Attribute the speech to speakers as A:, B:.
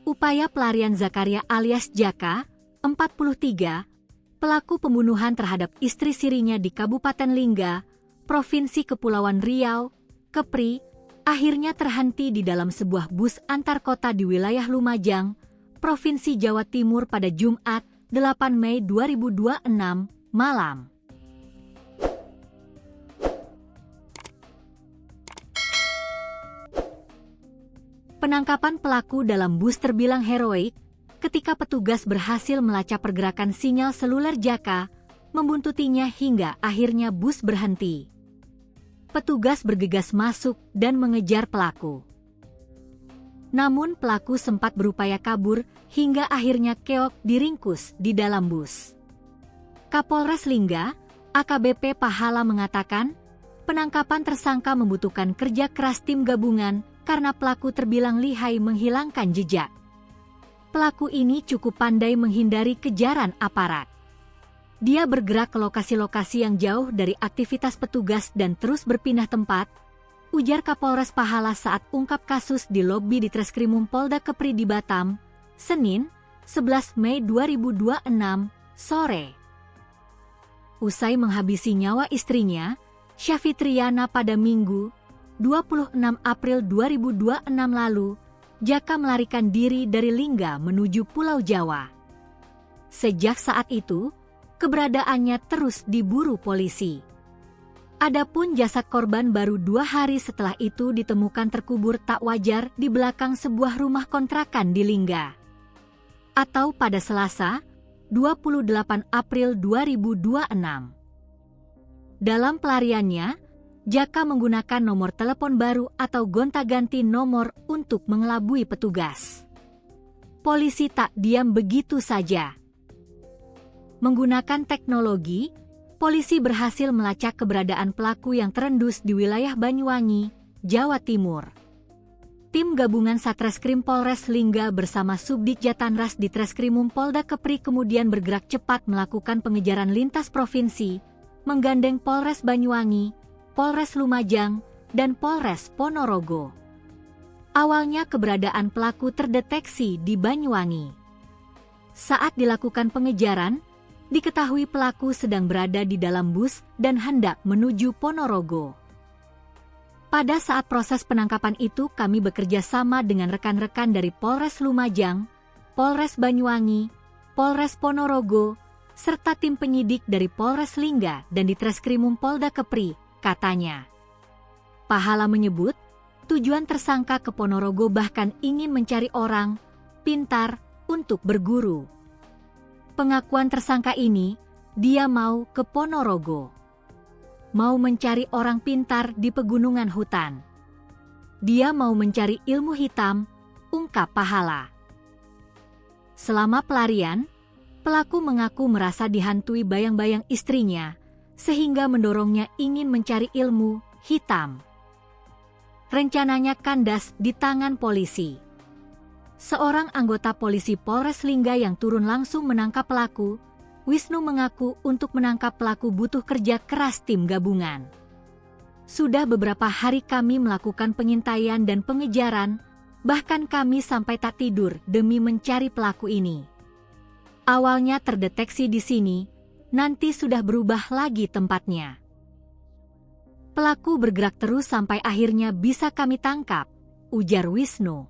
A: Upaya pelarian Zakaria alias Jaka, 43, pelaku pembunuhan terhadap istri sirinya di Kabupaten Lingga, Provinsi Kepulauan Riau, Kepri, akhirnya terhenti di dalam sebuah bus antar kota di wilayah Lumajang, Provinsi Jawa Timur pada Jumat, 8 Mei 2026, malam. Penangkapan pelaku dalam bus terbilang heroik ketika petugas berhasil melacak pergerakan sinyal seluler Jaka, membuntutinya hingga akhirnya bus berhenti. Petugas bergegas masuk dan mengejar pelaku. Namun pelaku sempat berupaya kabur hingga akhirnya keok diringkus di dalam bus. Kapolres Lingga, AKBP Pahala mengatakan, penangkapan tersangka membutuhkan kerja keras tim gabungan karena pelaku terbilang lihai menghilangkan jejak. Pelaku ini cukup pandai menghindari kejaran aparat. Dia bergerak ke lokasi-lokasi yang jauh dari aktivitas petugas dan terus berpindah tempat, ujar Kapolres Pahala saat ungkap kasus di lobi di Treskrimum Polda Kepri di Batam, Senin, 11 Mei 2026, sore. Usai menghabisi nyawa istrinya, Syafitriana pada Minggu, 26 April 2026 lalu, Jaka melarikan diri dari Lingga menuju Pulau Jawa. Sejak saat itu, keberadaannya terus diburu polisi. Adapun jasad korban baru 2 hari setelah itu ditemukan terkubur tak wajar di belakang sebuah rumah kontrakan di Lingga. Atau pada Selasa, 28 April 2026. Dalam pelariannya, Jaka menggunakan nomor telepon baru atau gonta-ganti nomor untuk mengelabui petugas. Polisi tak diam begitu saja. Menggunakan teknologi, polisi berhasil melacak keberadaan pelaku yang terendus di wilayah Banyuwangi, Jawa Timur. Tim gabungan Satreskrim Polres Lingga bersama Subdit Jatanras di Treskrimum Polda Kepri kemudian bergerak cepat melakukan pengejaran lintas provinsi, menggandeng Polres Banyuwangi, Polres Lumajang, dan Polres Ponorogo. Awalnya keberadaan pelaku terdeteksi di Banyuwangi. Saat dilakukan pengejaran, diketahui pelaku sedang berada di dalam bus dan hendak menuju Ponorogo. Pada saat proses penangkapan itu kami bekerja sama dengan rekan-rekan dari Polres Lumajang, Polres Banyuwangi, Polres Ponorogo, serta tim penyidik dari Polres Lingga dan di Treskrimum Polda Kepri, katanya. Pahala menyebut, tujuan tersangka ke Ponorogo bahkan ingin mencari orang pintar untuk berguru. Pengakuan tersangka ini, dia mau ke Ponorogo. Mau mencari orang pintar di pegunungan hutan. Dia mau mencari ilmu hitam, ungkap Pahala. Selama pelarian, pelaku mengaku merasa dihantui bayang-bayang istrinya, sehingga mendorongnya ingin mencari ilmu hitam. Rencananya kandas di tangan polisi. Seorang anggota polisi Polres Lingga yang turun langsung menangkap pelaku, Wisnu mengaku untuk menangkap pelaku butuh kerja keras tim gabungan. Sudah beberapa hari kami melakukan pengintaian dan pengejaran, bahkan kami sampai tak tidur demi mencari pelaku ini. Awalnya terdeteksi di sini, nanti sudah berubah lagi tempatnya. Pelaku bergerak terus sampai akhirnya bisa kami tangkap, ujar Wisnu.